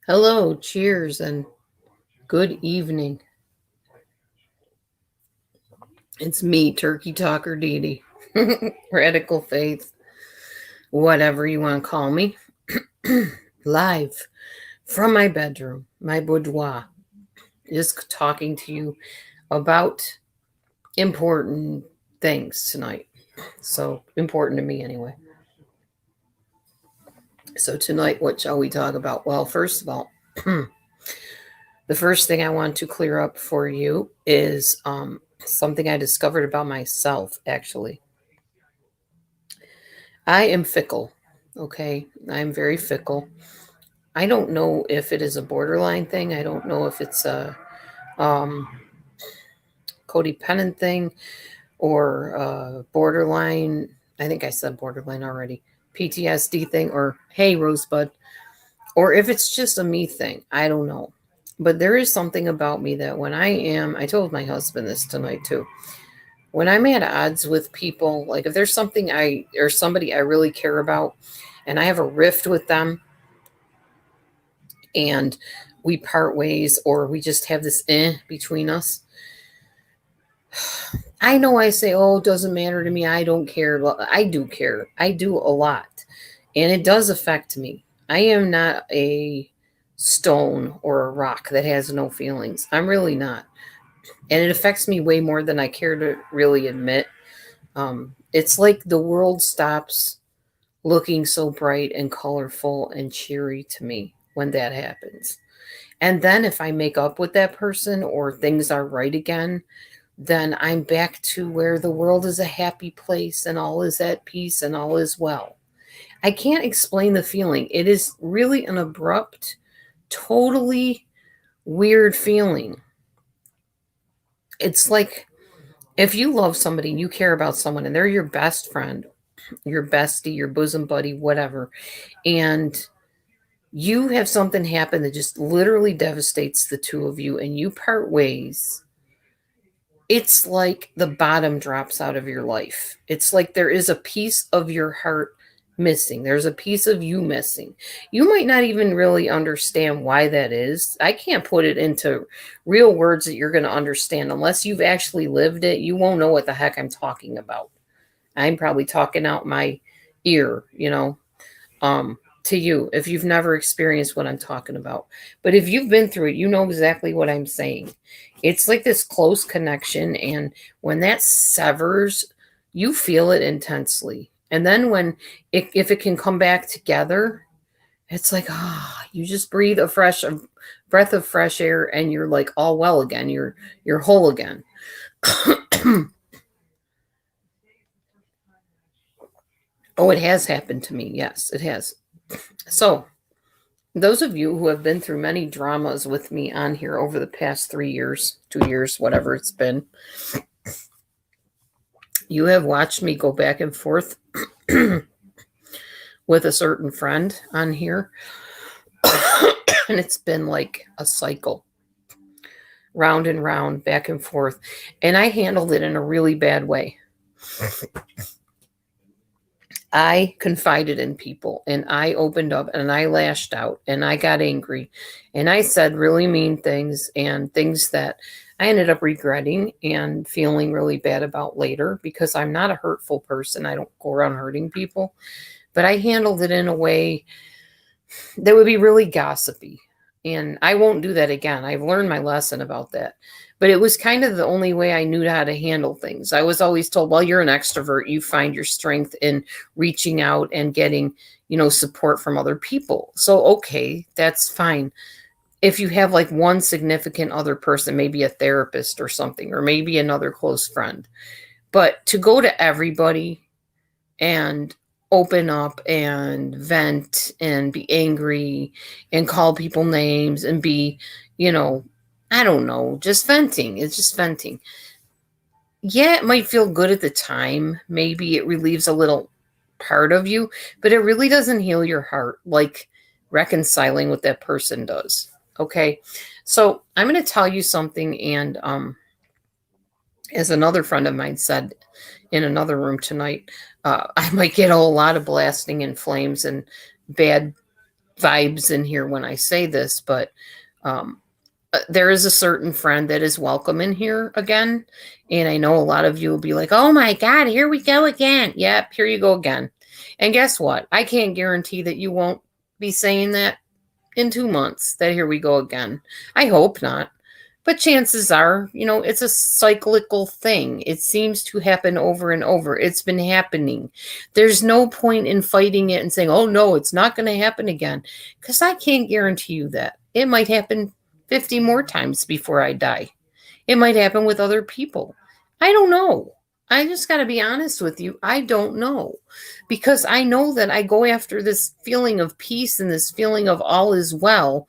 Hello, cheers, and good evening. It's me, Turkey Talker Dee Dee. Radical Faith, whatever you want to call me. Live from my bedroom, my boudoir, just talking to you about important things tonight. So, important to me anyway. So, tonight, what shall we talk about? Well, first of all, the first thing I want to clear up for you is something I discovered about myself, actually. I am fickle. Okay. I'm very fickle. I don't know if it is a borderline thing. I don't know if it's a um, codependent thing or borderline. I think I said borderline already. PTSD thing or hey, Rosebud. Or if it's just a me thing. I don't know. But there is something about me that I told my husband this tonight too. When I'm at odds with people, like if there's somebody I really care about and I have a rift with them and we part ways or we just have this between us. I know I say, oh, it doesn't matter to me. I don't care. Well, I do care. I do a lot. And it does affect me. I am not a stone or a rock that has no feelings. I'm really not. And it affects me way more than I care to really admit. It's like the world stops looking so bright and colorful and cheery to me when that happens. And then if I make up with that person or things are right again, then I'm back to where the world is a happy place and all is at peace and all is well. I can't explain the feeling. It is really an abrupt, totally weird feeling. It's like if you love somebody and you care about someone and they're your best friend, your bestie, your bosom buddy, whatever, and you have something happen that just literally devastates the two of you and you part ways, it's like the bottom drops out of your life. It's like there is a piece of your heart missing. There's a piece of you missing. You might not even really understand why that is. I can't put it into real words that you're going to understand unless you've actually lived it. You won't know what the heck I'm talking about. I'm probably talking out my ear, um, to you if you've never experienced what I'm talking about. But if you've been through it, you know exactly what I'm saying. It's like this close connection, and when that severs, you feel it intensely. And then if it can come back together, it's like you just breathe a breath of fresh air, and you're like all well again. You're whole again. Oh, it has happened to me. Yes, it has. So those of you who have been through many dramas with me on here over the past 3 years, 2 years, whatever it's been, you have watched me go back and forth with a certain friend on here. And it's been like a cycle, round and round, back and forth. And I handled it in a really bad way. I confided in people and I opened up and I lashed out and I got angry and I said really mean things and things that I ended up regretting and feeling really bad about later because I'm not a hurtful person. I don't go around hurting people, but I handled it in a way that would be really gossipy. And I won't do that again. I've learned my lesson about that. But it was kind of the only way I knew how to handle things. I was always told, well, you're an extrovert. You find your strength in reaching out and getting, support from other people. So, okay, that's fine. If you have like one significant other person, maybe a therapist or something, or maybe another close friend. But to go to everybody and open up and vent and be angry and call people names and be, I don't know, just venting. It's just venting. Yeah, it might feel good at the time. Maybe it relieves a little part of you, but it really doesn't heal your heart like reconciling with that person does. Okay. So I'm going to tell you something. And as another friend of mine said in another room tonight, I might get a whole lot of blasting and flames and bad vibes in here when I say this, but um, there is a certain friend that is welcome in here again. And I know a lot of you will be like, oh my God, here we go again. Yep, here you go again. And guess what? I can't guarantee that you won't be saying that in 2 months, that here we go again. I hope not. But chances are, it's a cyclical thing. It seems to happen over and over. It's been happening. There's no point in fighting it and saying, oh, no, it's not going to happen again. Because I can't guarantee you that. It might happen 50 more times before I die. It might happen with other people. I don't know. I just got to be honest with you. I don't know. Because I know that I go after this feeling of peace and this feeling of all is well.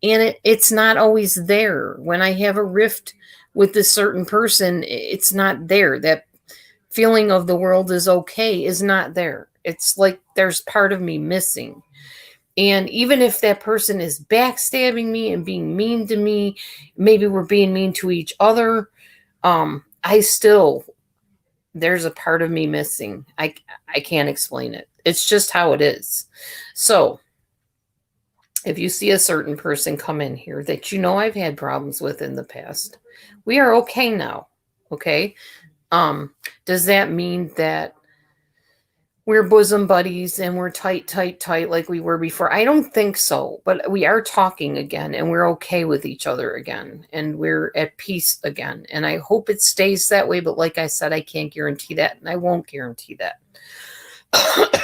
And it's not always there. When I have a rift with this certain person, it's not there. That feeling of the world is okay is not there. It's like there's part of me missing. And even if that person is backstabbing me and being mean to me, maybe we're being mean to each other, there's a part of me missing. I can't explain it. It's just how it is. So if you see a certain person come in here that I've had problems with in the past, we are okay now. Okay. Does that mean that we're bosom buddies and we're tight like we were before? I don't think so, but we are talking again and we're okay with each other again and we're at peace again. And I hope it stays that way. But like I said, I can't guarantee that and I won't guarantee that.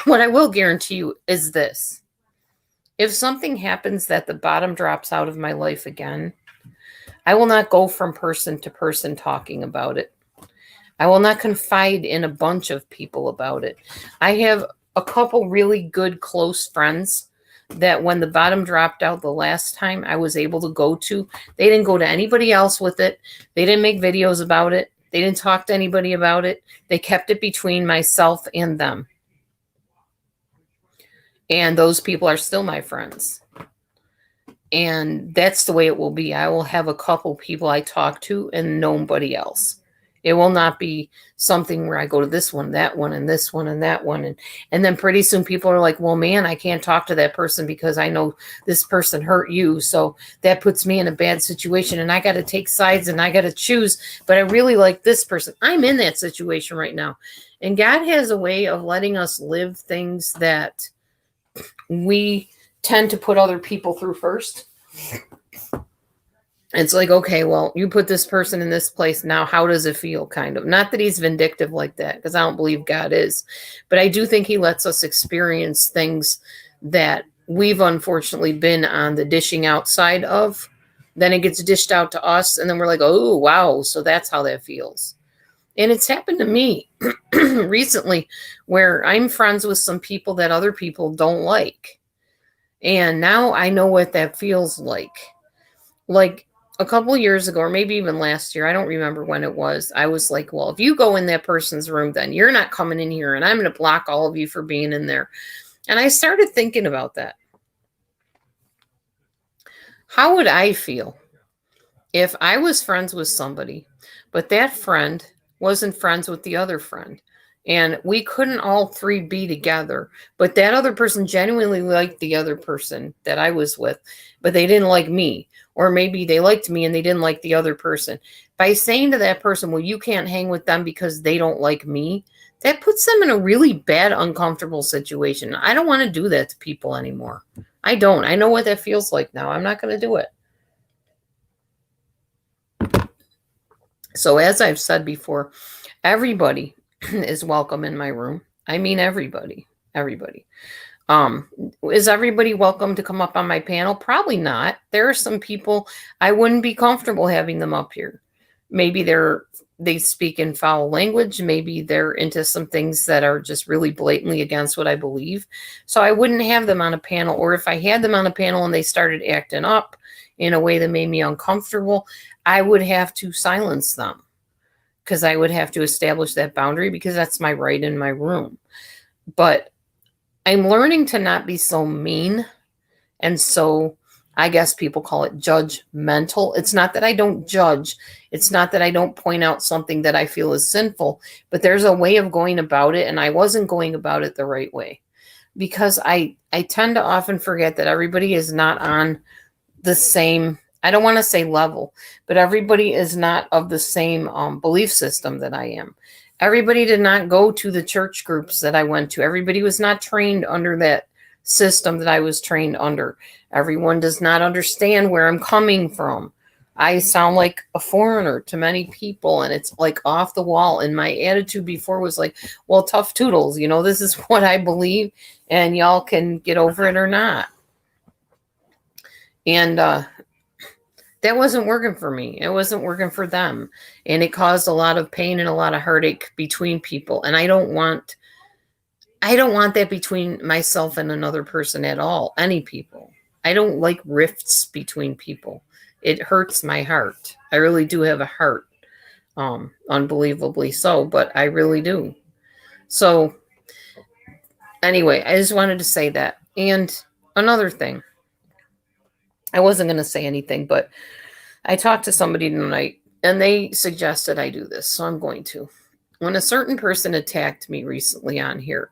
What I will guarantee you is this. If something happens that the bottom drops out of my life again, I will not go from person to person talking about it. I will not confide in a bunch of people about it. I have a couple really good close friends that when the bottom dropped out the last time I was able to go to, they didn't go to anybody else with it. They didn't make videos about it. They didn't talk to anybody about it. They kept it between myself and them. And those people are still my friends. And that's the way it will be. I will have a couple people I talk to and nobody else. It will not be something where I go to this one, that one, and this one, and that one. And then pretty soon people are like, well, man, I can't talk to that person because I know this person hurt you. So that puts me in a bad situation and I got to take sides and I got to choose. But I really like this person. I'm in that situation right now. And God has a way of letting us live things that we tend to put other people through first. It's like, okay, well, you put this person in this place. Now, how does it feel? Kind of. Not that he's vindictive like that, because I don't believe God is. But I do think he lets us experience things that we've unfortunately been on the dishing out side of. Then it gets dished out to us. And then we're like, oh, wow. So that's how that feels. And it's happened to me recently where I'm friends with some people that other people don't like. And now I know what that feels like. Like a couple years ago, or maybe even last year, I don't remember when it was, I was like, well, if you go in that person's room, then you're not coming in here and I'm going to block all of you for being in there. And I started thinking about that. How would I feel if I was friends with somebody, but that friend wasn't friends with the other friend? And we couldn't all three be together, but that other person genuinely liked the other person that I was with, but they didn't like me. Or maybe they liked me and they didn't like the other person. By saying to that person, well, you can't hang with them because they don't like me, that puts them in a really bad, uncomfortable situation. I don't want to do that to people anymore. I don't. I know what that feels like now. I'm not going to do it. So as I've said before, everybody is welcome in my room. I mean, everybody. Is everybody welcome to come up on my panel? Probably not. There are some people I wouldn't be comfortable having them up here. Maybe they speak in foul language. Maybe they're into some things that are just really blatantly against what I believe. So I wouldn't have them on a panel. Or if I had them on a panel and they started acting up in a way that made me uncomfortable, I would have to silence them because I would have to establish that boundary because that's my right in my room. But I'm learning to not be so mean and so, I guess people call it judgmental. It's not that I don't judge. It's not that I don't point out something that I feel is sinful, but there's a way of going about it, and I wasn't going about it the right way. because I tend to often forget that everybody is not on the same, I don't want to say level, but everybody is not of the same belief system that I am. Everybody did not go to the church groups that I went to. Everybody was not trained under that system that I was trained under. Everyone does not understand where I'm coming from. I sound like a foreigner to many people, and it's like off the wall. And my attitude before was like, well, tough toodles, this is what I believe, and y'all can get over it or not. And that wasn't working for me. It wasn't working for them. And it caused a lot of pain and a lot of heartache between people. And I don't want that between myself and another person at all. Any people. I don't like rifts between people. It hurts my heart. I really do have a heart. Unbelievably so, but I really do. So anyway, I just wanted to say that. And another thing, I wasn't going to say anything, but I talked to somebody tonight and they suggested I do this, so I'm going to. When a certain person attacked me recently on here,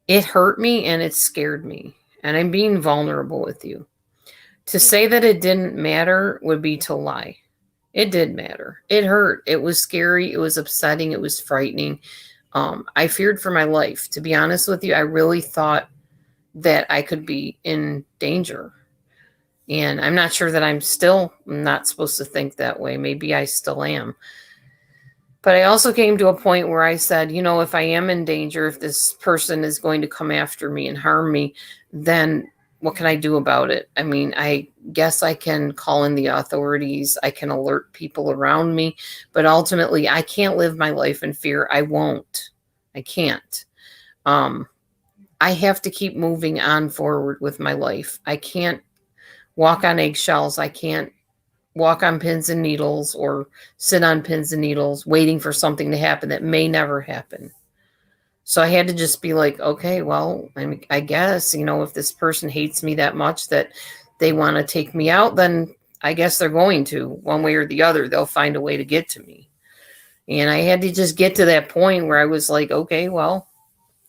it hurt me and it scared me. And I'm being vulnerable with you. To say that it didn't matter would be to lie. It did matter. It hurt. It was scary. It was upsetting. It was frightening. I feared for my life. To be honest with you, I really thought that I could be in danger. And I'm not sure that I'm still not supposed to think that way. Maybe I still am. But I also came to a point where I said, if I am in danger, if this person is going to come after me and harm me, then what can I do about it? I mean, I guess I can call in the authorities. I can alert people around me. But ultimately, I can't live my life in fear. I won't. I can't. I have to keep moving on forward with my life. I can't walk on eggshells. I can't walk on pins and needles or sit on pins and needles waiting for something to happen that may never happen. So I had to just be like, okay, well, I guess, if this person hates me that much that they want to take me out, then I guess they're going to, one way or the other. They'll find a way to get to me. And I had to just get to that point where I was like, okay, well,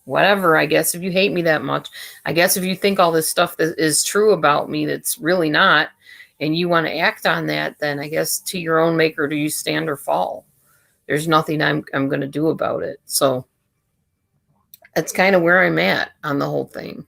whatever. I guess if you hate me that much, I guess if you think all this stuff that is true about me that's really not, and you want to act on that, then I guess to your own maker do you stand or fall. There's nothing I'm going to do about it. So that's kind of where I'm at on the whole thing.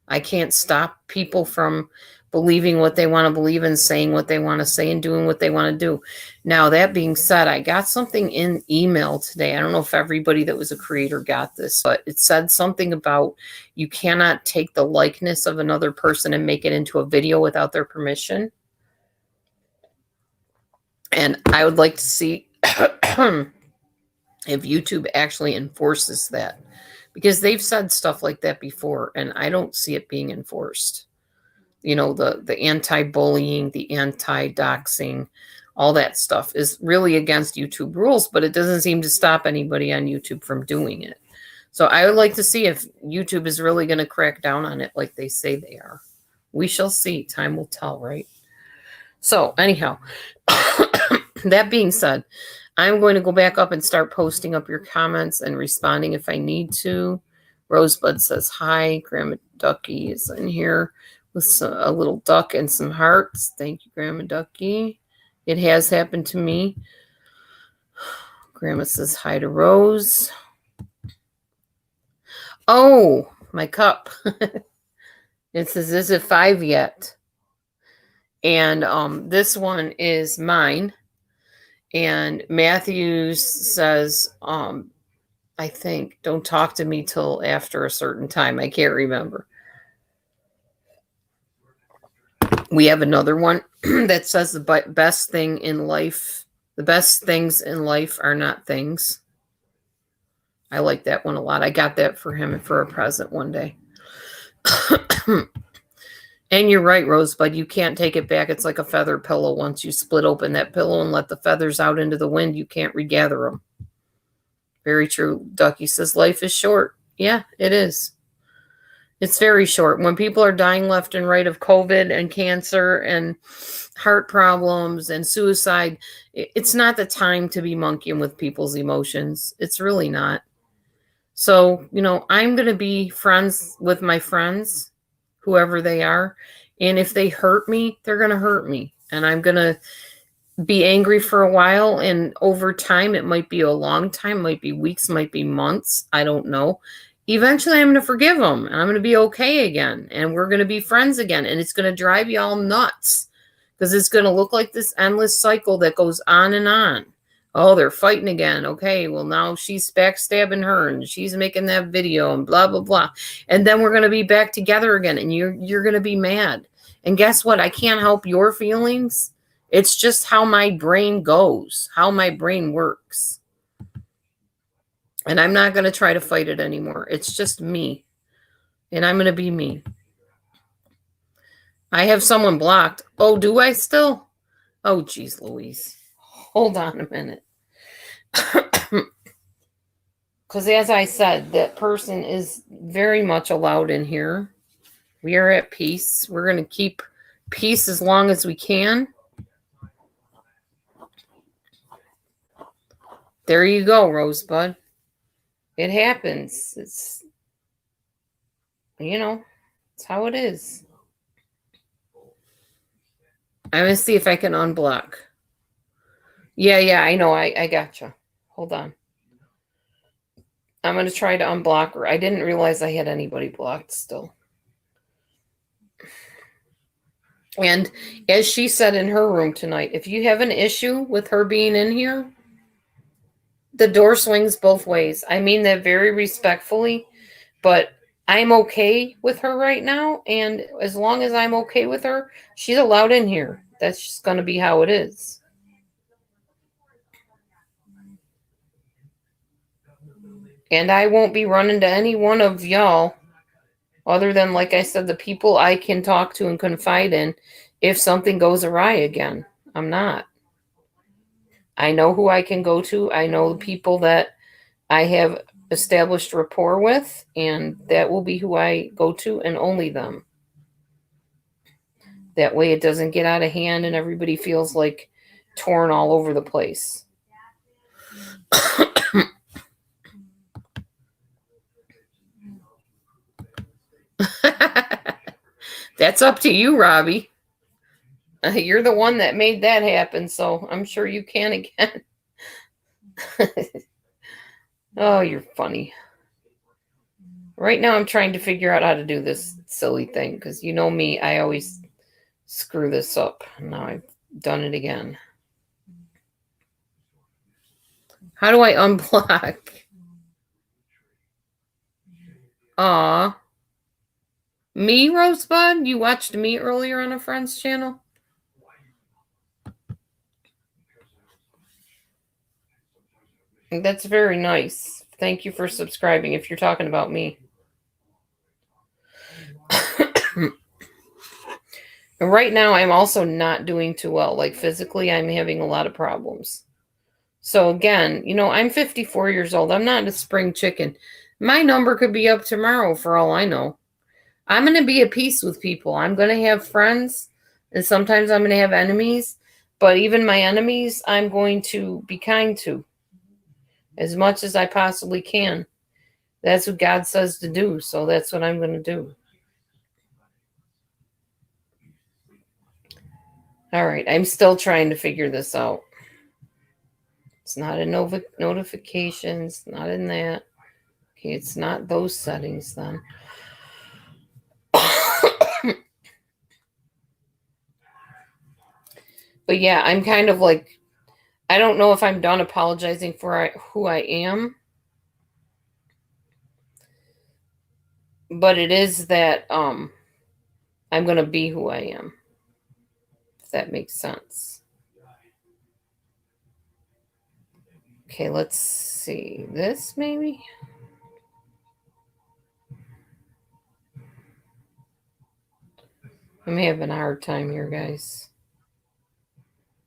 I can't stop people from believing what they want to believe and saying what they want to say and doing what they want to do. Now, that being said, I got something in email today. I don't know if everybody that was a creator got this, but it said something about you cannot take the likeness of another person and make it into a video without their permission. And I would like to see if YouTube actually enforces that, because they've said stuff like that before, and I don't see it being enforced. The anti-bullying, the anti-doxing, all that stuff is really against YouTube rules, but it doesn't seem to stop anybody on YouTube from doing it. So I would like to see if YouTube is really going to crack down on it like they say they are. We shall see. Time will tell, right? So anyhow, that being said, I'm going to go back up and start posting up your comments and responding if I need to. Rosebud says hi. Grandma Ducky is in here with a little duck and some hearts. Thank you, Grandma Ducky. It has happened to me. Grandma says hi to Rose. Oh, my cup. It says, is it 5 yet? And this one is mine. And Matthews says, I think, don't talk to me till after a certain time. I can't remember. We have another one that says the best thing in life, the best things in life are not things. I like that one a lot. I got that for him for a present one day. And you're right, Rosebud. You can't take it back. It's like a feather pillow. Once you split open that pillow and let the feathers out into the wind, you can't regather them. Very true. Ducky says life is short. Yeah, it is. It's very short. When people are dying left and right of COVID and cancer and heart problems and suicide, it's not the time to be monkeying with people's emotions. It's really not. So, I'm going to be friends with my friends, whoever they are. And if they hurt me, they're going to hurt me. And I'm going to be angry for a while. And over time, it might be a long time, might be weeks, might be months. I don't know. Eventually, I'm going to forgive them and I'm going to be okay again. And we're going to be friends again. And it's going to drive you all nuts because it's going to look like this endless cycle that goes on and on. Oh, they're fighting again. Okay, well, now she's backstabbing her and she's making that video and blah, blah, blah. And then we're going to be back together again and you're going to be mad. And guess what? I can't help your feelings. It's just how my brain goes, how my brain works. And I'm not going to try to fight it anymore. It's just me. And I'm going to be me. I have someone blocked. Oh, do I still? Oh, geez, Louise. Hold on a minute. Because as I said, that person is very much allowed in here. We are at peace. We're going to keep peace as long as we can. There you go, Rosebud. It happens. It's how it is. I'm going to see if I can unblock. Yeah, I know. I gotcha. Hold on. I'm going to try to unblock her. I didn't realize I had anybody blocked still. And as she said in her room tonight, if you have an issue with her being in here, the door swings both ways. I mean that very respectfully, but I'm okay with her right now. And as long as I'm okay with her, she's allowed in here. That's just going to be how it is. And I won't be running to any one of y'all other than, like I said, the people I can talk to and confide in if something goes awry again. I'm not. I know who I can go to. I know the people that I have established rapport with, and that will be who I go to and only them. That way it doesn't get out of hand and everybody feels like torn all over the place. That's up to you, Robbie. You're the one that made that happen, so I'm sure you can again. Oh, you're funny. Right now I'm trying to figure out how to do this silly thing because you know me, I always screw this up. Now I've done it again. How do I unblock? Aw. Me, Rosebud? You watched me earlier on a friend's channel? That's very nice. Thank you for subscribing if you're talking about me. Right now, I'm also not doing too well. Like physically, I'm having a lot of problems. So again, I'm 54 years old. I'm not a spring chicken. My number could be up tomorrow for all I know. I'm going to be at peace with people. I'm going to have friends, and sometimes I'm going to have enemies. But even my enemies, I'm going to be kind to as much as I possibly can. That's what God says to do, so that's what I'm going to do. All right, I'm still trying to figure this out. It's not in notifications, not in that. Okay, it's not those settings then. But yeah, I'm kind of like, I don't know if I'm done apologizing for who I am. But it is that I'm going to be who I am. If that makes sense. Okay, let's see. This maybe? I'm having a hard time here, guys.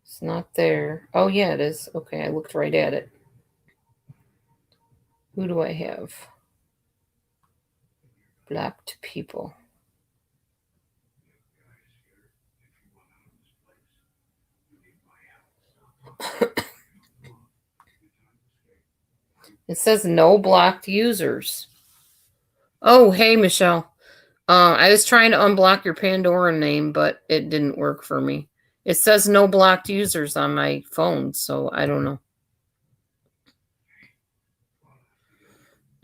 It's not there. Oh, yeah, it is. Okay, I looked right at it. Who do I have? Blocked people. It says no blocked users. Oh, hey, Michelle. I was trying to unblock your Pandora name, but it didn't work for me. It says no blocked users on my phone, so I don't know.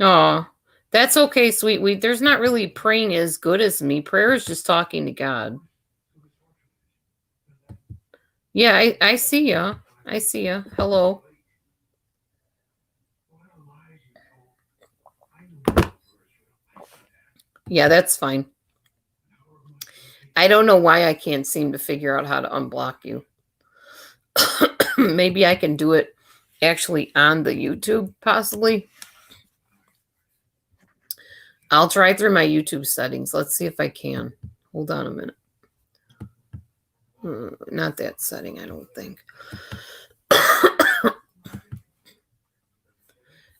Aw, that's okay, sweet. There's not really praying as good as me. Prayer is just talking to God. Yeah, I see ya. I see ya. Hello. Yeah, that's fine. I don't know why I can't seem to figure out how to unblock you. Maybe I can do it actually on the YouTube, possibly. I'll try through my YouTube settings. Let's see if I can. Hold on a minute. Not that setting, I don't think.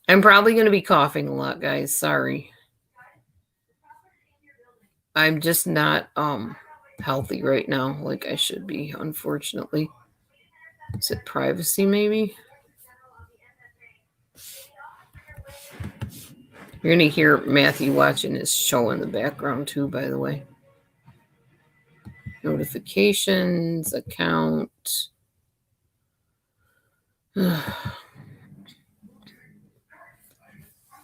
I'm probably going to be coughing a lot, guys. Sorry. I'm just not healthy right now like I should be, unfortunately. Is it privacy, maybe? You're going to hear Matthew watching his show in the background, too, by the way. Notifications, account. Oh,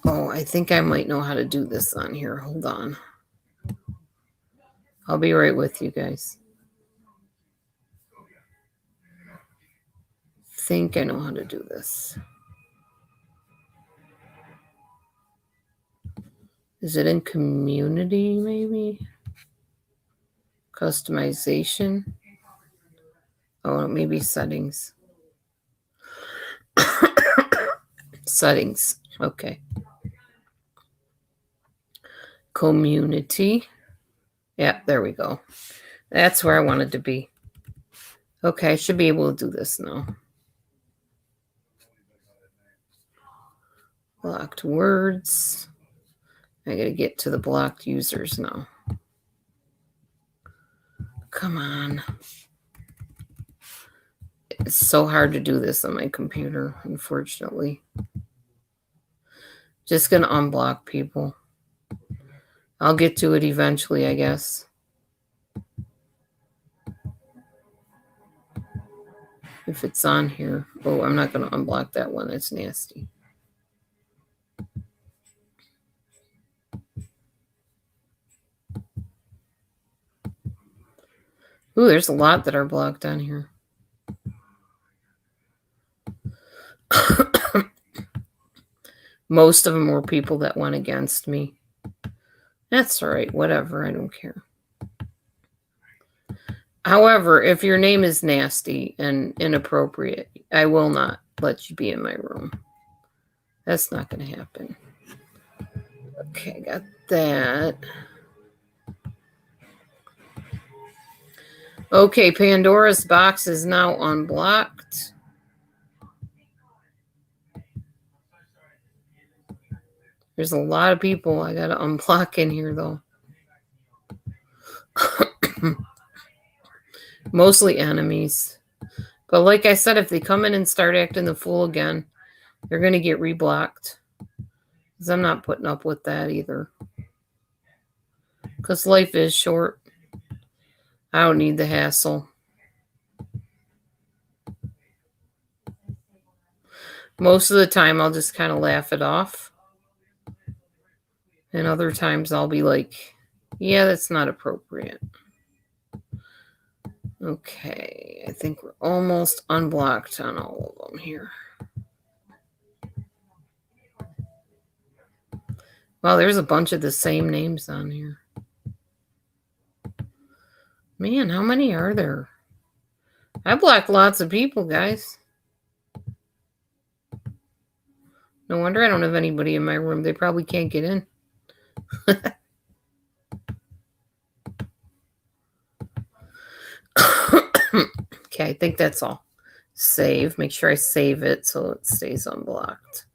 I think I might know how to do this on here. Hold on. I'll be right with you guys. Think I know how to do this. Is it in community, maybe? Customization? Oh, maybe settings. Settings. Okay. Community. Yeah, there we go. That's where I wanted to be. Okay, I should be able to do this now. Blocked words. I gotta get to the blocked users now. Come on. It's so hard to do this on my computer, unfortunately. Just gonna unblock people. I'll get to it eventually, I guess. If it's on here. Oh, I'm not gonna unblock that one. That's nasty. Ooh, there's a lot that are blocked on here. Most of them were people that went against me. That's all right. Whatever. I don't care. However, if your name is nasty and inappropriate, I will not let you be in my room. That's not going to happen. Okay, got that. Okay, Pandora's box is now unblocked. There's a lot of people I got to unblock in here, though. Mostly enemies. But like I said, if they come in and start acting the fool again, they're going to get reblocked. Because I'm not putting up with that either. Because life is short. I don't need the hassle. Most of the time, I'll just kind of laugh it off. And other times, I'll be like, yeah, that's not appropriate. Okay, I think we're almost unblocked on all of them here. Wow, there's a bunch of the same names on here. Man, how many are there? I blocked lots of people, guys. No wonder I don't have anybody in my room. They probably can't get in. Okay, I think that's all. Save. Make sure I save it so it stays unblocked.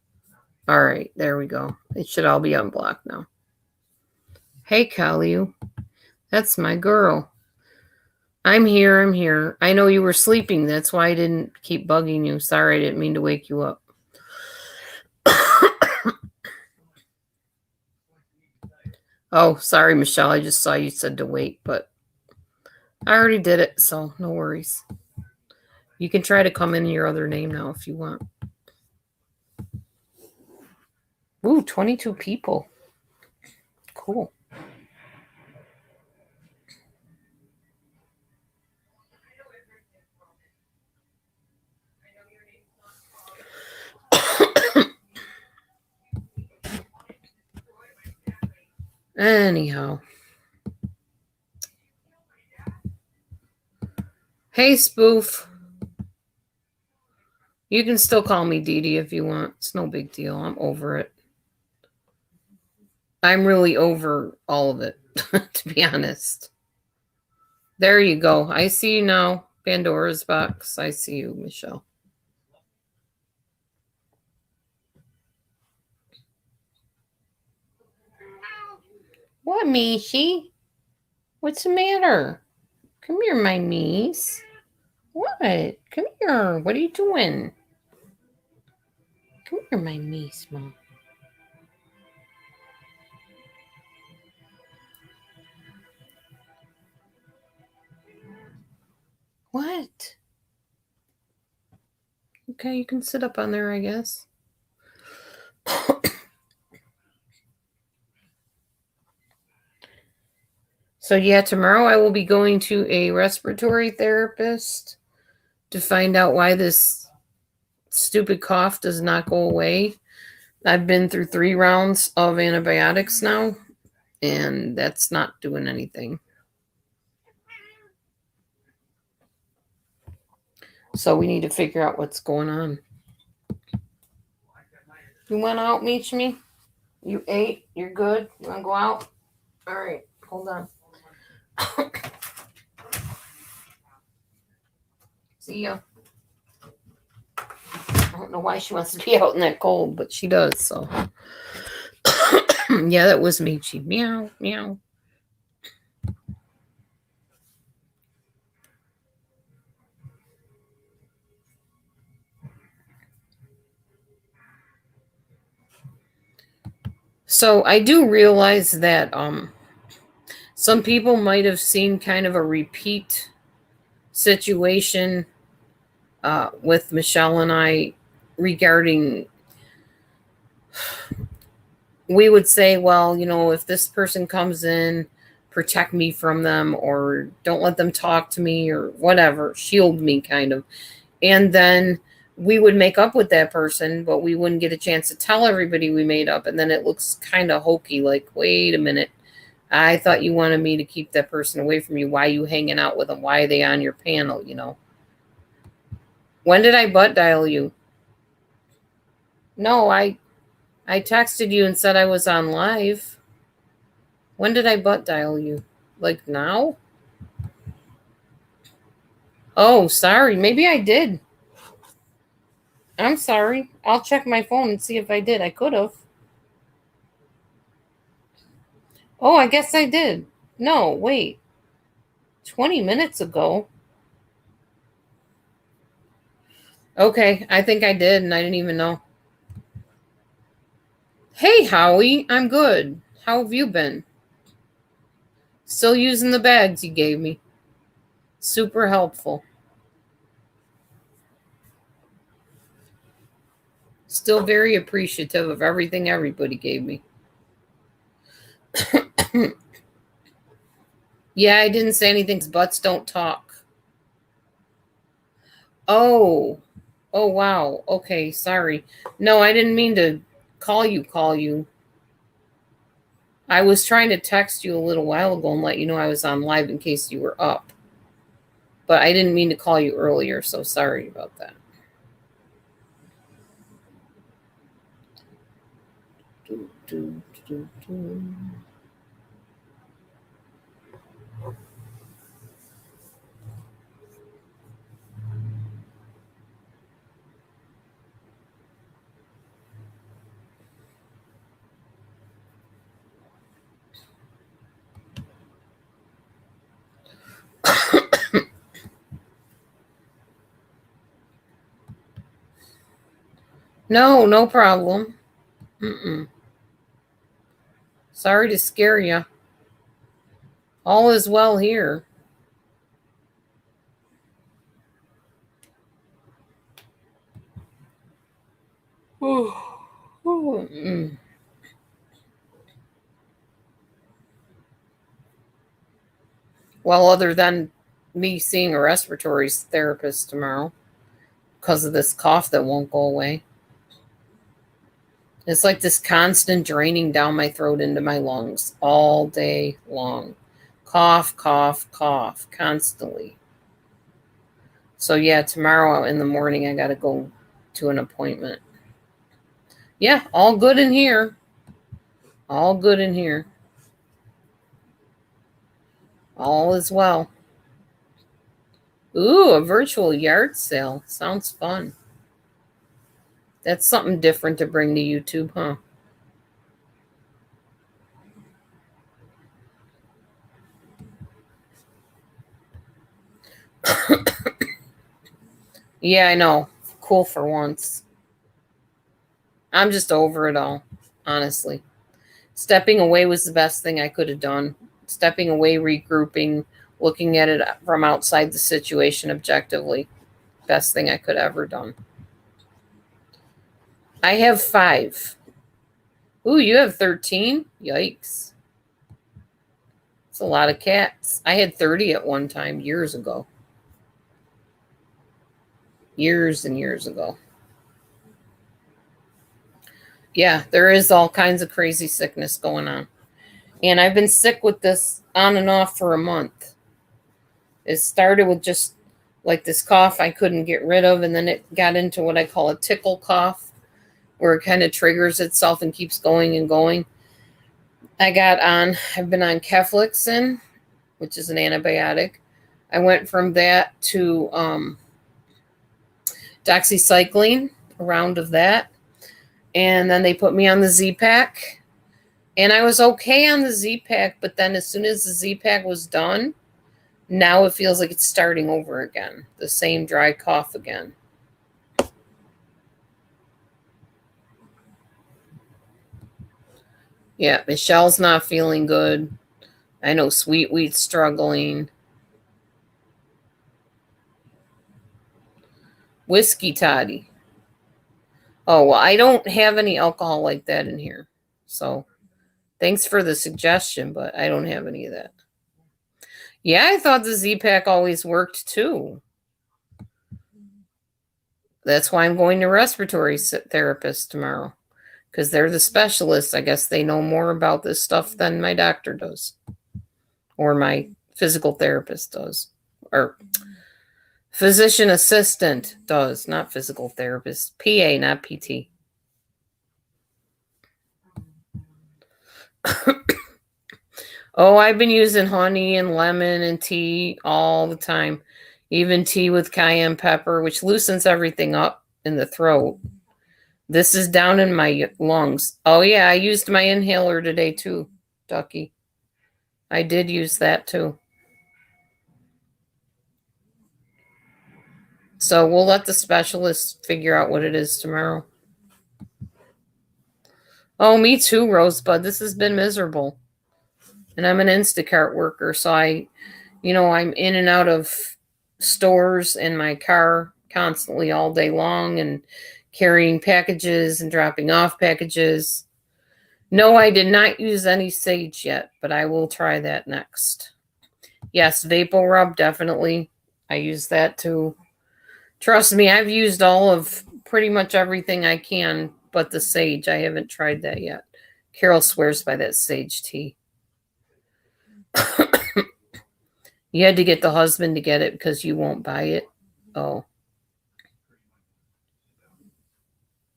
All right, there we go. It should all be unblocked now. Hey, Kaliu. That's my girl. I'm here. I know you were sleeping. That's why I didn't keep bugging you. Sorry, I didn't mean to wake you up. Oh, sorry, Michelle. I just saw you said to wait, but I already did it, so no worries. You can try to come in your other name now if you want. Ooh, 22 people. Cool. Anyhow. Hey, Spoof. You can still call me Dee Dee if you want. It's no big deal. I'm over it. I'm really over all of it, to be honest. There you go. I see you now. Pandora's box. I see you, Michelle. What, Mishi? What's the matter? Come here, my niece. What? Come here. What are you doing? Come here, my niece, Mom. What? Okay, you can sit up on there, I guess. So, yeah, tomorrow I will be going to a respiratory therapist to find out why this stupid cough does not go away. I've been through 3 rounds of antibiotics now, and that's not doing anything. So we need to figure out what's going on. You went out, Meet Me? You ate? You're good? You want to go out? All right, hold on. See ya. I don't know why she wants to be out in that cold, but she does, so. Yeah, that was Michi. Meow, meow. So I do realize that some people might have seen kind of a repeat situation with Michelle and I regarding, we would say, well, if this person comes in, protect me from them, or don't let them talk to me, or whatever, shield me, kind of. And then we would make up with that person, but we wouldn't get a chance to tell everybody we made up. And then it looks kind of hokey, like, wait a minute. I thought you wanted me to keep that person away from you. Why are you hanging out with them? Why are they on your panel, When did I butt dial you? No, I texted you and said I was on live. When did I butt dial you? Like now? Oh, sorry. Maybe I did. I'm sorry. I'll check my phone and see if I did. I could have. Oh, I guess I did. No, wait. 20 minutes ago. Okay, I think I did, and I didn't even know. Hey, Howie. I'm good. How have you been? Still using the bags you gave me. Super helpful. Still very appreciative of everything everybody gave me. Yeah, I didn't say anything. Butts don't talk. Oh. Oh, wow. Okay, sorry. No, I didn't mean to call you. I was trying to text you a little while ago and let you know I was on live in case you were up. But I didn't mean to call you earlier, so sorry about that. No problem. Mm-mm. Sorry to scare you. All is well here. Well, other than me seeing a respiratory therapist tomorrow because of this cough that won't go away. It's like this constant draining down my throat into my lungs all day long. Cough, cough, cough, constantly. So yeah, tomorrow in the morning I got to go to an appointment. Yeah, all good in here. All good in here. All is well. Ooh, a virtual yard sale. Sounds fun. That's something different to bring to YouTube, huh? Yeah, I know. Cool for once. I'm just over it all, honestly. Stepping away was the best thing I could have done. Stepping away, regrouping, looking at it from outside the situation objectively. Best thing I could have ever done. I have 5. Ooh, you have 13? Yikes. It's a lot of cats. I had 30 at one time, years ago. Years and years ago. Yeah, there is all kinds of crazy sickness going on. And I've been sick with this on and off for a month. It started with just like this cough I couldn't get rid of, and then it got into what I call a tickle cough, where it kind of triggers itself and keeps going and going. I've been on Ceflixin, which is an antibiotic. I went from that to doxycycline, a round of that. And then they put me on the Z-Pack. And I was okay on the Z-Pack, but then as soon as the Z-Pack was done, now it feels like it's starting over again. The same dry cough again. Yeah, Michelle's not feeling good. I know Sweet Wheat's struggling. Whiskey Toddy. Oh, well, I don't have any alcohol like that in here. So thanks for the suggestion, but I don't have any of that. Yeah, I thought the Z-Pack always worked too. That's why I'm going to respiratory therapist tomorrow, because they're the specialists. I guess they know more about this stuff than my doctor does, or my physical therapist does, or physician assistant does, not physical therapist. PA, not PT. Oh, I've been using honey and lemon and tea all the time. Even tea with cayenne pepper, which loosens everything up in the throat. This is down in my lungs. Oh, yeah, I used my inhaler today too, Ducky. I did use that too. So we'll let the specialist figure out what it is tomorrow. Oh, me too, Rosebud. This has been miserable. And I'm an Instacart worker, so I'm in and out of stores in my car constantly all day long and carrying packages and dropping off packages. No, I did not use any sage yet, but I will try that next. Yes, Vapor Rub, definitely. I use that too. Trust me, I've used all of pretty much everything I can, but the sage, I haven't tried that yet. Carol swears by that sage tea. You had to get the husband to get it because you won't buy it. Oh.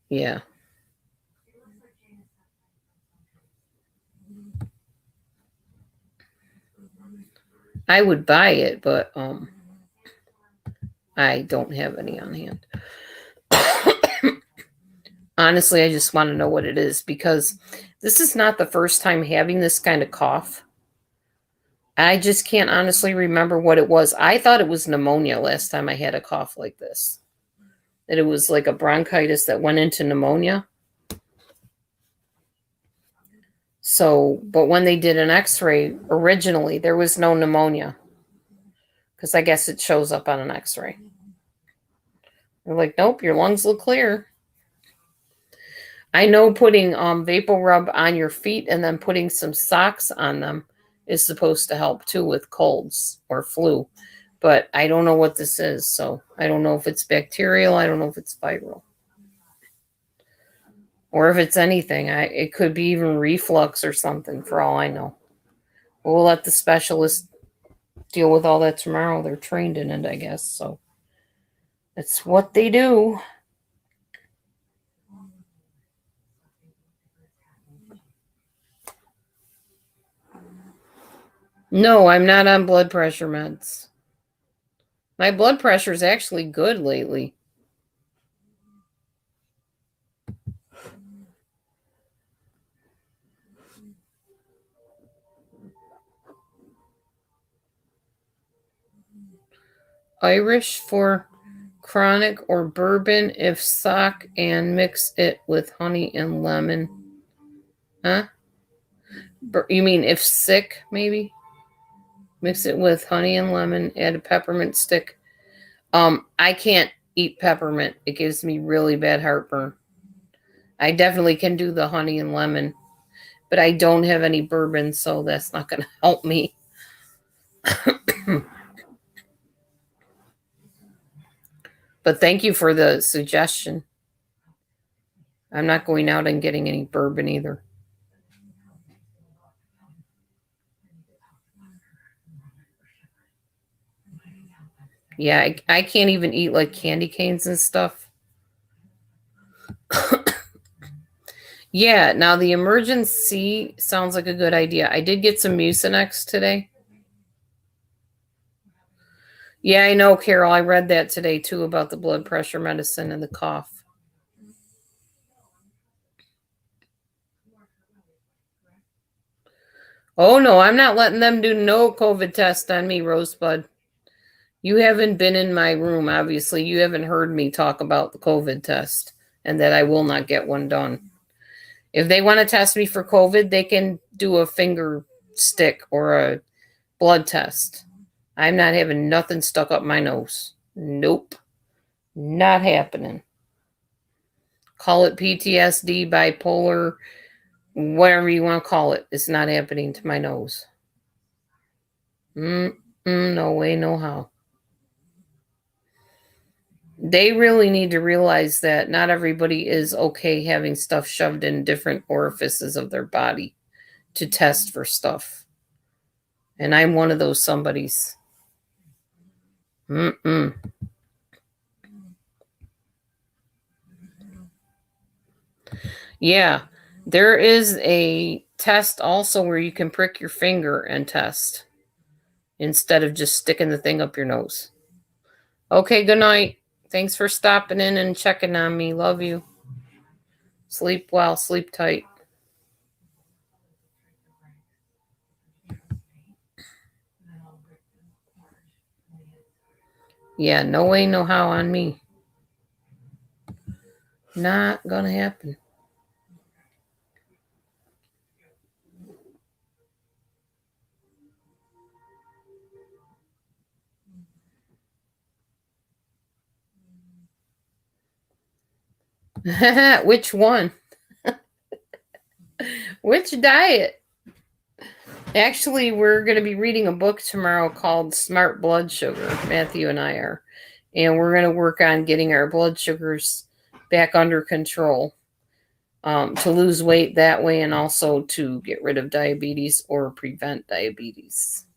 Yeah. I would buy it, but I don't have any on hand. Honestly, I just want to know what it is, because this is not the first time having this kind of cough. I just can't honestly remember what it was. I thought it was pneumonia last time I had a cough like this. That it was like a bronchitis that went into pneumonia. So, but when they did an x-ray originally, there was no pneumonia. Because I guess it shows up on an x-ray. They're like, nope, your lungs look clear. I know putting vapor rub on your feet and then putting some socks on them is supposed to help too with colds or flu. But I don't know what this is. So I don't know if it's bacterial. I don't know if it's viral. Or if it's anything. It could be even reflux or something for all I know. We'll let the specialist deal with all that tomorrow. They're trained in it, I guess. So it's what they do. No, I'm not on blood pressure meds. My blood pressure is actually good lately. Irish for chronic or bourbon if sock and mix it with honey and lemon. Huh? You mean if sick, maybe? Mix it with honey and lemon, add a peppermint stick. I can't eat peppermint. It gives me really bad heartburn. I definitely can do the honey and lemon, but I don't have any bourbon, so that's not going to help me. But thank you for the suggestion. I'm not going out and getting any bourbon either. Yeah, I can't even eat like candy canes and stuff. Yeah, now the emergency sounds like a good idea. I did get some Mucinex today. Yeah, I know, Carol. I read that today too about the blood pressure medicine and the cough. Oh no, I'm not letting them do no COVID test on me, Rosebud. You haven't been in my room, obviously. You haven't heard me talk about the COVID test and that I will not get one done. If they want to test me for COVID, they can do a finger stick or a blood test. I'm not having nothing stuck up my nose. Nope. Not happening. Call it PTSD, bipolar, whatever you want to call it. It's not happening to my nose. No way, no how. They really need to realize that not everybody is okay having stuff shoved in different orifices of their body to test for stuff. And I'm one of those somebodies. Yeah, there is a test also where you can prick your finger and test instead of just sticking the thing up your nose. Okay, good night. Thanks for stopping in and checking on me. Love you. Sleep well, sleep tight. Yeah, no way, no how on me. Not gonna happen. Which one? Which diet? Actually, we're going to be reading a book tomorrow called Smart Blood Sugar. Matthew and I are. And we're going to work on getting our blood sugars back under control to lose weight that way and also to get rid of diabetes or prevent diabetes.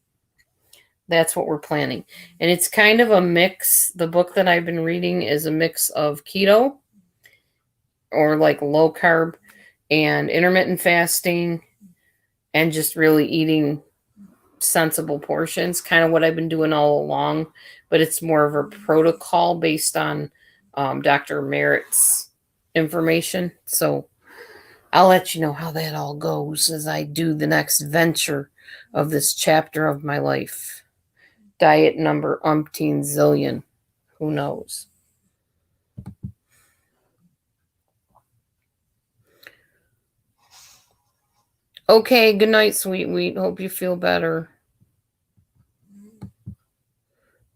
That's what we're planning. And it's kind of a mix. The book that I've been reading is a mix of keto or like low carb and intermittent fasting and just really eating sensible portions, kind of what I've been doing all along, but it's more of a protocol based on Dr. Merritt's information. So I'll let you know how that all goes as I do the next venture of this chapter of my life. Diet number umpteen zillion. Who knows? Okay, good night, sweet. Hope you feel better.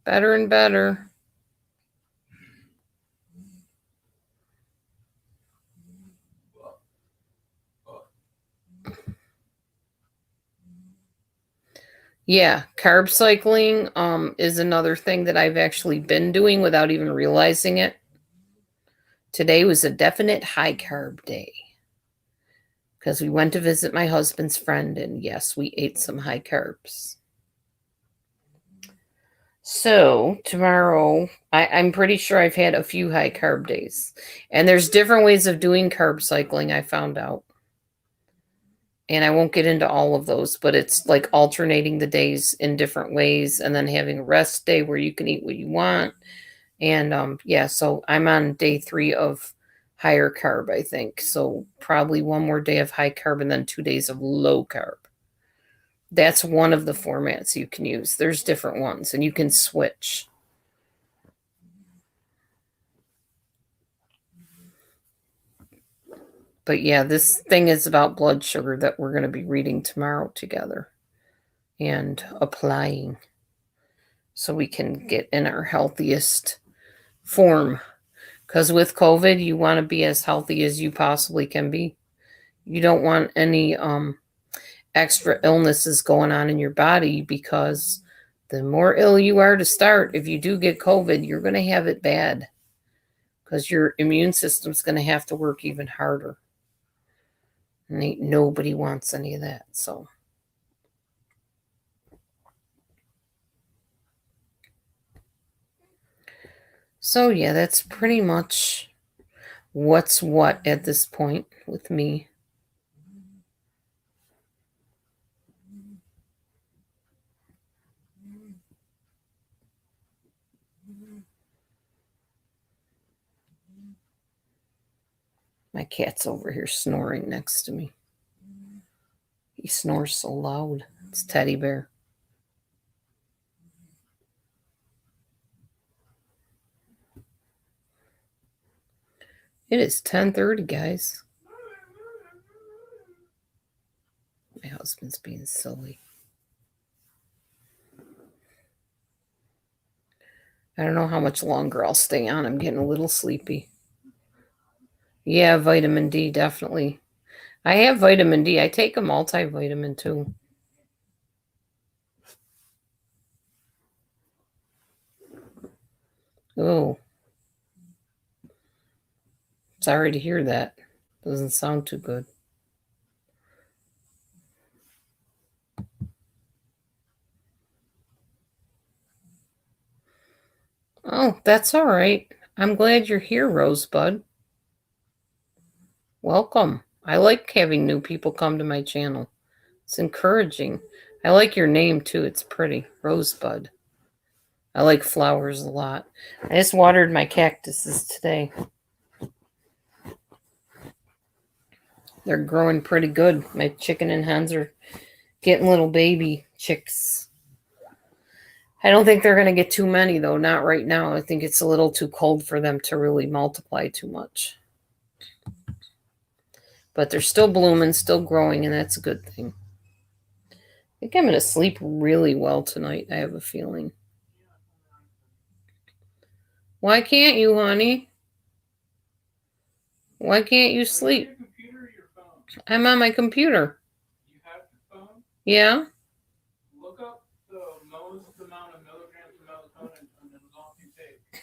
Better and better. Yeah, carb cycling is another thing that I've actually been doing without even realizing it. Today was a definite high carb day because we went to visit my husband's friend, and yes, we ate some high carbs. So tomorrow, I'm pretty sure I've had a few high carb days, and there's different ways of doing carb cycling, I found out. And I won't get into all of those, but it's like alternating the days in different ways and then having a rest day where you can eat what you want. And yeah, so I'm on day 3 of higher carb, I think. So probably one more day of high carb and then 2 days of low carb. That's one of the formats you can use. There's different ones and you can switch. But yeah, this thing is about blood sugar that we're going to be reading tomorrow together and applying so we can get in our healthiest form. Because with COVID, you want to be as healthy as you possibly can be. You don't want any extra illnesses going on in your body, because the more ill you are to start, if you do get COVID, you're going to have it bad because your immune system's going to have to work even harder. And nobody wants any of that. So yeah, that's pretty much what's what at this point with me. My cat's over here snoring next to me. He snores so loud. It's Teddy Bear. It is 10:30, guys. My husband's being silly. I don't know how much longer I'll stay on. I'm getting a little sleepy. Yeah, vitamin D, definitely. I have vitamin D. I take a multivitamin too. Oh, sorry to hear that. Doesn't sound too good. Oh, that's all right. I'm glad you're here, Rosebud. Welcome. I like having new people come to my channel. It's encouraging. I like your name too. It's pretty. Rosebud. I like flowers a lot. I just watered my cactuses today. They're growing pretty good. My chicken and hens are getting little baby chicks. I don't think they're going to get too many, though. Not right now. I think it's a little too cold for them to really multiply too much. But they're still blooming, still growing, and that's a good thing. I think I'm going to sleep really well tonight, I have a feeling. Why can't you, honey? Why can't you sleep? I'm on my computer. You have your phone? Yeah. Look up the most amount of milligrams of melatonin and the results you take.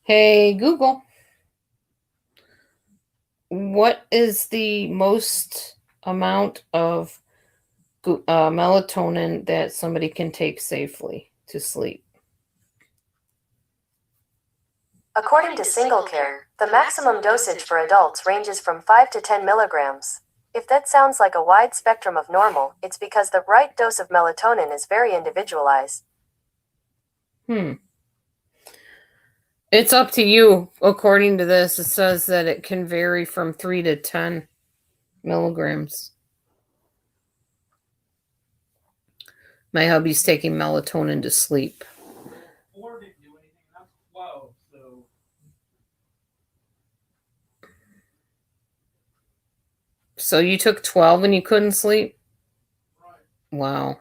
Hey, Google. What is the most amount of melatonin that somebody can take safely to sleep? According to SingleCare, the maximum dosage for adults ranges from 5 to 10 milligrams. If that sounds like a wide spectrum of normal, it's because the right dose of melatonin is very individualized. It's up to you. According to this, it says that it can vary from 3 to 10 milligrams. My hubby's taking melatonin to sleep. 4 didn't do anything. That's 12, So you took 12 and you couldn't sleep? Wow.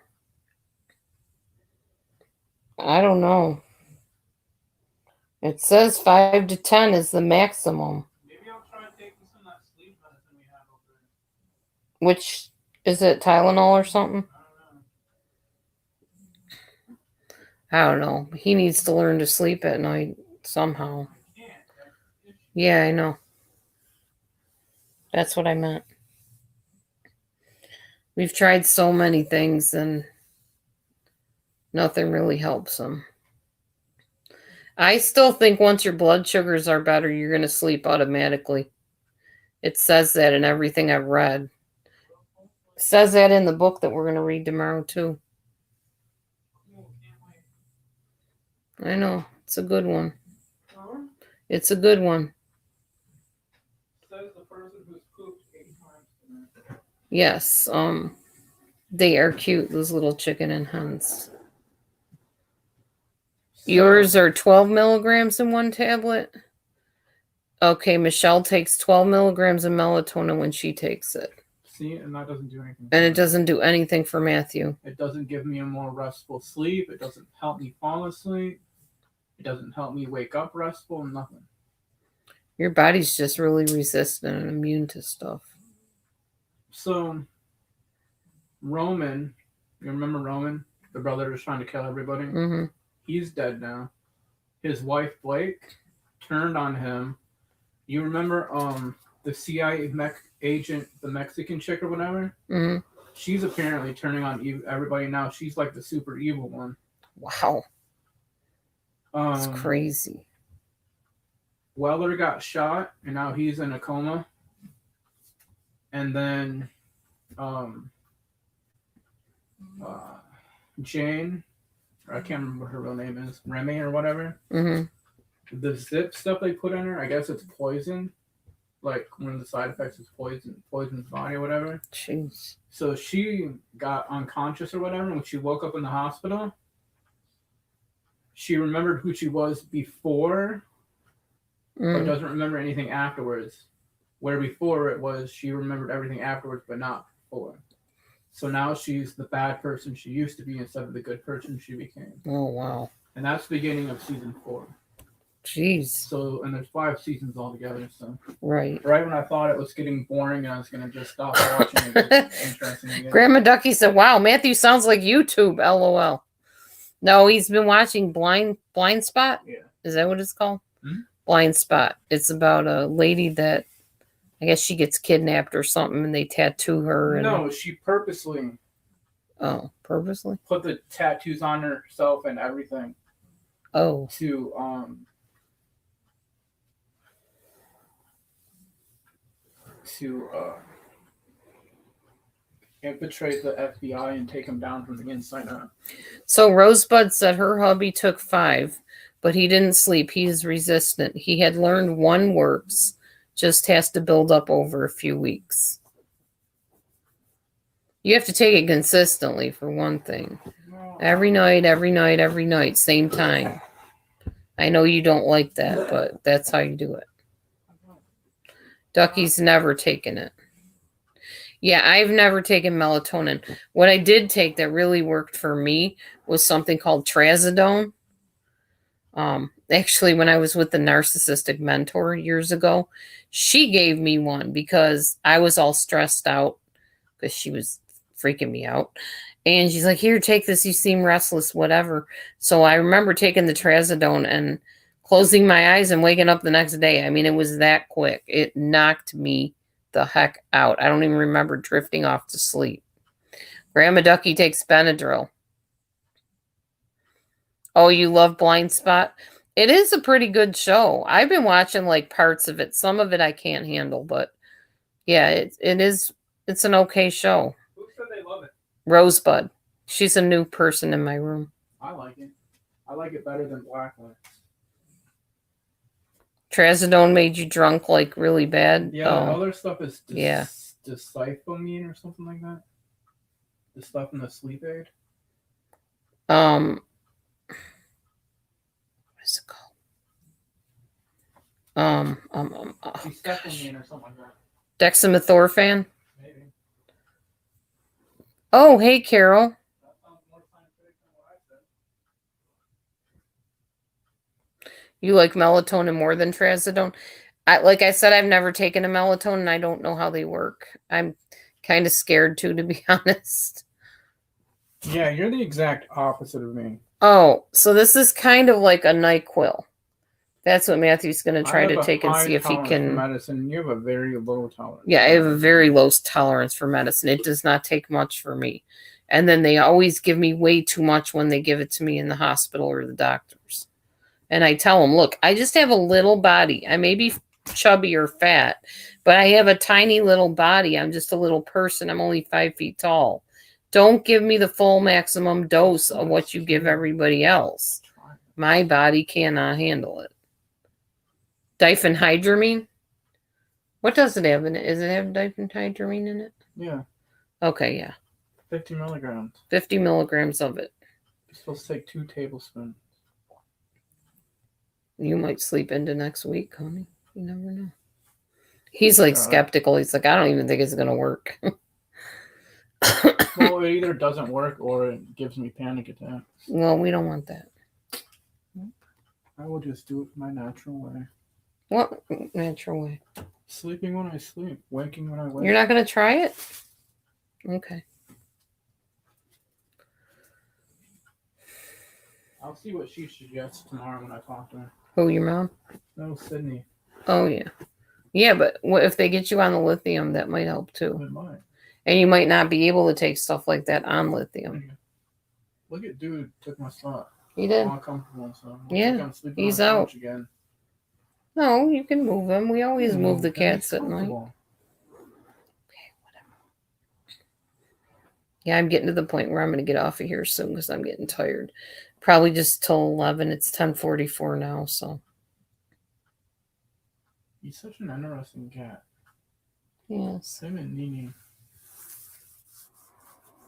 I don't know. It says 5 to 10 is the maximum. Maybe I'll try taking some of that sleep medicine we have over there. Which, is it Tylenol or something? I don't know. He needs to learn to sleep at night somehow. Yeah, I know. That's what I meant. We've tried so many things and nothing really helps him. I still think once your blood sugars are better, you're going to sleep automatically. It says that in everything I've read. It says that in the book that we're going to read tomorrow, too. I know. It's a good one. It's a good one. Says the person who's pooped 8 times tonight. Yes. They are cute, those little chicken and hens. Yours are 12 milligrams in one tablet? Okay, Michelle takes 12 milligrams of melatonin when she takes it. See, and that doesn't do anything. And it doesn't do anything for Matthew. It doesn't give me a more restful sleep. It doesn't help me fall asleep. It doesn't help me wake up restful. Nothing. Your body's just really resistant and immune to stuff. So, Roman, you remember Roman? The brother who was trying to kill everybody? Mm-hmm. He's dead now. His wife, Blake, turned on him. You remember the CIA agent, the Mexican chick or whatever? Mm-hmm. She's apparently turning on everybody now. She's like the super evil one. Wow. That's crazy. Weller got shot, and now he's in a coma. And then Jane, or I can't remember what her real name is, Remy or whatever. Mm-hmm. The zip stuff they put in her, I guess it's poison. Like one of the side effects is poison's body or whatever. Jeez. So she got unconscious or whatever. When she woke up in the hospital, she remembered who she was before, but doesn't remember anything afterwards. Where before it was she remembered everything afterwards, but not before. So now she's the bad person she used to be instead of the good person she became. Oh, wow. And that's the beginning of season 4. Jeez. So, and there's 5 seasons altogether. So, right when I thought it was getting boring and I was going to just stop watching it, it's interesting again. Grandma Ducky said, wow, Matthew sounds like YouTube, LOL. No, he's been watching Blind Spot. Yeah. Is that what it's called? Mm-hmm. Blind Spot. It's about a lady that, I guess she gets kidnapped or something and they tattoo her. And... No, she purposely. Oh, purposely? Put the tattoos on herself and everything. Oh. To infiltrate the FBI and take them down from the inside out. So Rosebud said her hubby took 5, but he didn't sleep. He's resistant. He had learned 1 works, just has to build up over a few weeks. You have to take it consistently for one thing. Every night, same time. I know you don't like that, but that's how you do it. Ducky's never taken it. Yeah, I've never taken melatonin. What I did take that really worked for me was something called trazodone. Actually, when I was with the narcissistic mentor years ago, she gave me one because I was all stressed out because she was freaking me out. And she's like, here, take this. You seem restless, whatever. So I remember taking the trazodone and closing my eyes and waking up the next day. I mean, it was that quick. It knocked me the heck out. I don't even remember drifting off to sleep. Grandma Ducky takes Benadryl. Oh, you love Blind Spot? It is a pretty good show. I've been watching like parts of it. Some of it I can't handle, but yeah, it's an okay show. Who said they love it? Rosebud. She's a new person in my room. I like it. I like it better than Blacklight. Trazodone made you drunk like really bad? Yeah, the other stuff is discyphomine or something like that. The stuff in the sleep aid. What is it called? Discyphomine or something like that. Dexamethorphan? Oh, hey, Carol. That sounds more scientific than what I said. You like melatonin more than trazodone? Like I said, I've never taken a melatonin. I don't know how they work. I'm kind of scared too, to be honest. Yeah, you're the exact opposite of me. Oh, so this is kind of like a NyQuil. That's what Matthew's going to try to take and see if he For can. medicine. You have a very low tolerance. Yeah, I have a very low tolerance for medicine. It does not take much for me. And then they always give me way too much when they give it to me in the hospital or the doctors. And I tell them, look, I just have a little body. I may be chubby or fat, but I have a tiny little body. I'm just a little person. I'm only 5 feet tall. Don't give me the full maximum dose of what you give everybody else. My body cannot handle it. Diphenhydramine? What does it have in it? Does it have diphenhydramine in it? Yeah. Okay, yeah. 50 milligrams. 50 milligrams of it. You're supposed to take 2 tablespoons. You might sleep into next week, honey. You never know. He's like skeptical. He's like, I don't even think it's going to work. Well, it either doesn't work or it gives me panic attacks. Well, we don't want that. I will just do it my natural way. What natural way? Sleeping when I sleep, waking when I wake. You're not going to try it? Okay. I'll see what she suggests tomorrow when I talk to her. Who, your mom? No, Sydney. Oh, yeah. Yeah, but what if they get you on the lithium, that might help too. It might. And you might not be able to take stuff like that on lithium. Look at dude took my spot. He did. I'm uncomfortable, so Yeah, sleeping he's on the out. couch again. No, you can move him. We always move the cats at night. Okay, whatever. Yeah, I'm getting to the point where I'm going to get off of here soon because I'm getting tired. Probably just till 11. It's 10:44 now, so. He's such an interesting cat. Yes. Him and Nini.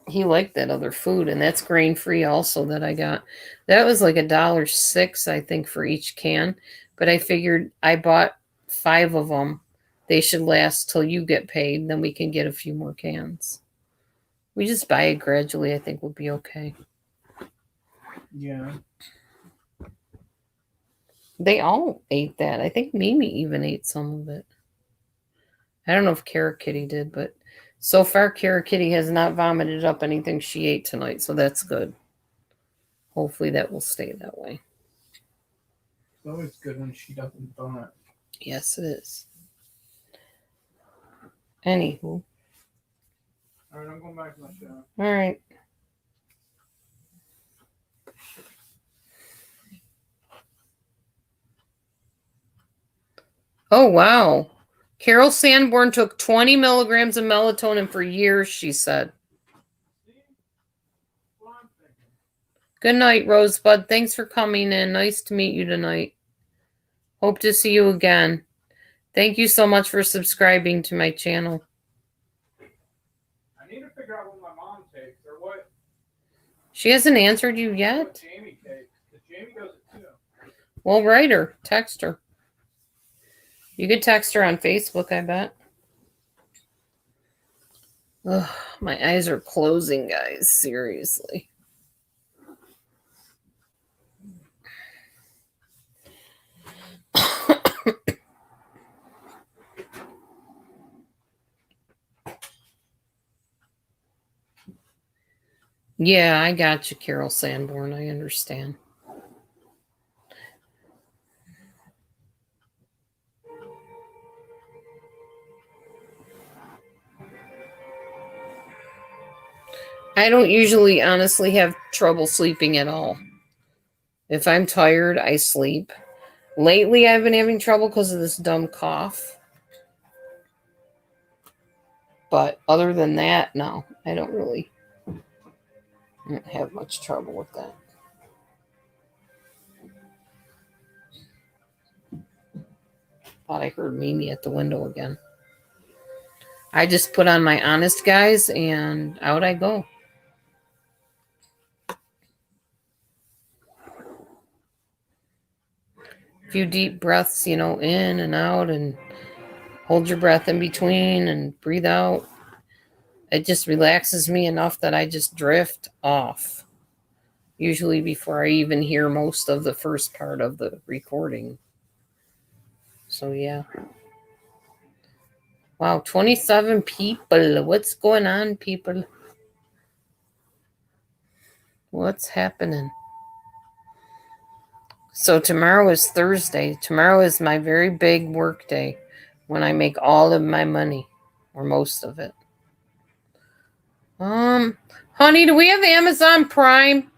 He liked that other food, and that's grain-free also that I got. That was like $1.06, I think, for each can. But I figured I bought 5 of them. They should last till you get paid. Then we can get a few more cans. We just buy it gradually, I think we'll be okay. Yeah. They all ate that. I think Mimi even ate some of it. I don't know if Carrot Kitty did, but so far Carrot Kitty has not vomited up anything she ate tonight, so that's good. Hopefully that will stay that way. It's always good when she doesn't vomit. Yes, it is. Anywho. All right, I'm going back to my show. All right. Oh, wow. Carol Sanborn took 20 milligrams of melatonin for years, she said. Good night, Rosebud. Thanks for coming in. Nice to meet you tonight. Hope to see you again. Thank you so much for subscribing to my channel. I need to figure out what my mom takes or what. She hasn't answered you yet? What Jamie takes. Because Jamie does it too. Well, write her. Text her. You could text her on Facebook, I bet. Ugh, my eyes are closing, guys. Seriously. Yeah, I got you, Carol Sanborn. I understand. I don't usually, honestly, have trouble sleeping at all. If I'm tired, I sleep. Lately, I've been having trouble because of this dumb cough. But other than that, no, I don't have much trouble with that. Thought I heard Mimi at the window again. I just put on my Honest Guys and out I go. A few deep breaths, in and out, and hold your breath in between and breathe out. It just relaxes me enough that I just drift off. Usually before I even hear most of the first part of the recording. So yeah. Wow, 27 people. What's going on, people? What's happening? So tomorrow is Thursday. Tomorrow is my very big work day when I make all of my money, or most of it. Honey, do we have Amazon Prime?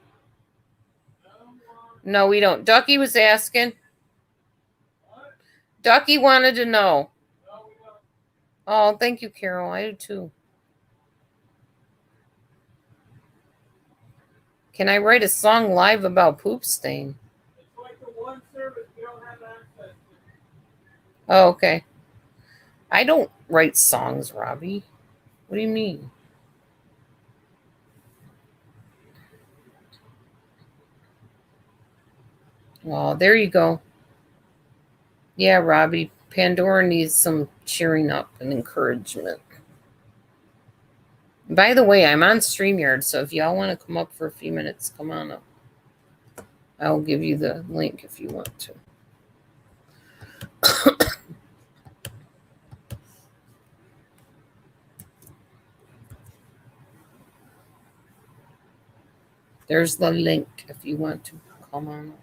No, we don't. Ducky was asking. Ducky wanted to know. Oh, thank you, Carol. I do too. Can I write a song live about poop stain? It's like the one service we don't have access to. Oh, okay. I don't write songs, Robbie. What do you mean? Oh, there you go. Yeah, Robbie. Pandora needs some cheering up and encouragement. By the way, I'm on StreamYard, so if y'all want to come up for a few minutes, come on up. I'll give you the link if you want to. There's the link if you want to come on up.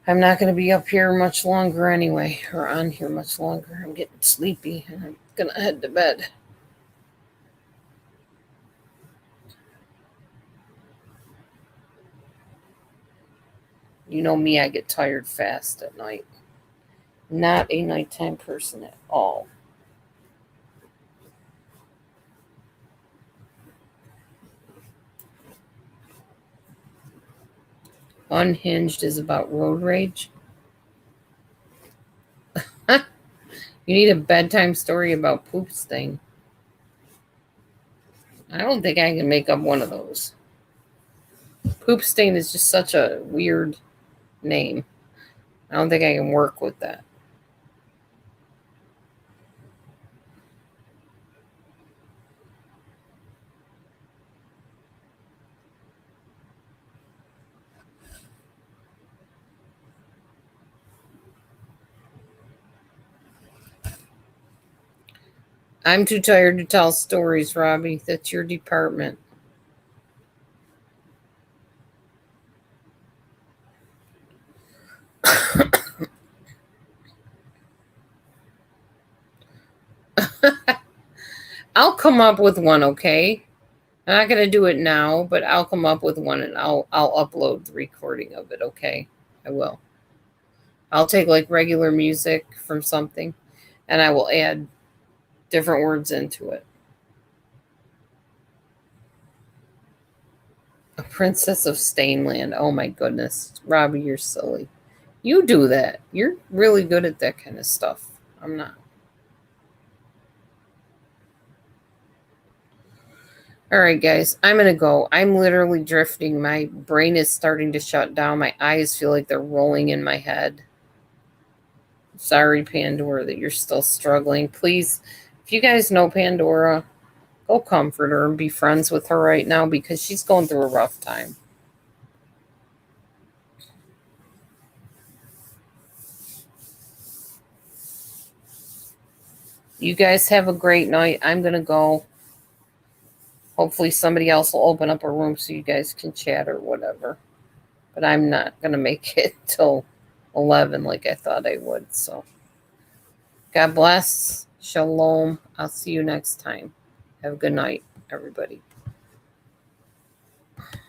I'm not going to be up here much longer anyway, or on here much longer. I'm getting sleepy, and I'm going to head to bed. You know me, I get tired fast at night. Not a nighttime person at all. Unhinged is about road rage. You need a bedtime story about poop stain. I don't think I can make up one of those. Poop stain is just such a weird name. I don't think I can work with that. I'm too tired to tell stories, Robbie. That's your department. I'll come up with one, okay? I'm not gonna do it now, but I'll come up with one and I'll upload the recording of it, okay? I will. I'll take like regular music from something and I will add different words into it. A princess of Stainland. Oh my goodness. Robbie, you're silly. You do that. You're really good at that kind of stuff. I'm not. All right, guys, I'm going to go. I'm literally drifting. My brain is starting to shut down. My eyes feel like they're rolling in my head. Sorry, Pandora, that you're still struggling. Please, if you guys know Pandora, go comfort her and be friends with her right now because she's going through a rough time. You guys have a great night. I'm going to go. Hopefully somebody else will open up a room so you guys can chat or whatever. But I'm not going to make it till 11 like I thought I would. So God bless. Shalom. I'll see you next time. Have a good night, everybody.